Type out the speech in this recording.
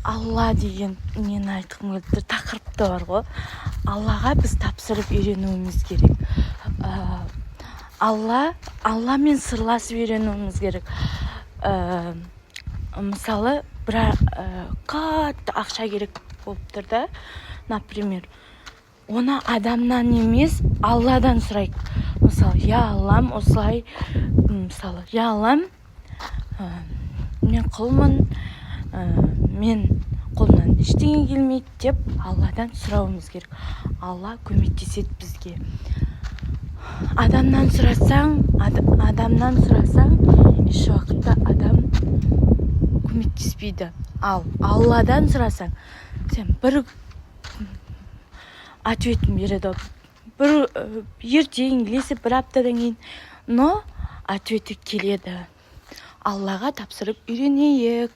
алла деген нені айтқым келіп тұр, тақырыпта бар ғой. Аллаға біз тапсырып үйренуіміз керек. Алламен сырласып үйренуіміз керек. Мысалы, қатты ақша керек болып тұр да, например, оны адамнан емес, Алладан сұрайық. Мысалы, я Аллам, осылай, мысалы, я Аллам, мен құлмын, мен қолымнан ештеңе келмейді деп Алладан сұрауымыз керек. Алла көмектеседі бізге. Адамнан сұрасаң, еш уақытта адам көмектеспейді. Ал Алладан сұрасаң, сен бір ответін береді. Бір ертең келесі бір аптадан кейін, но ответі келеді. Аллаға тапсырып үйренейік.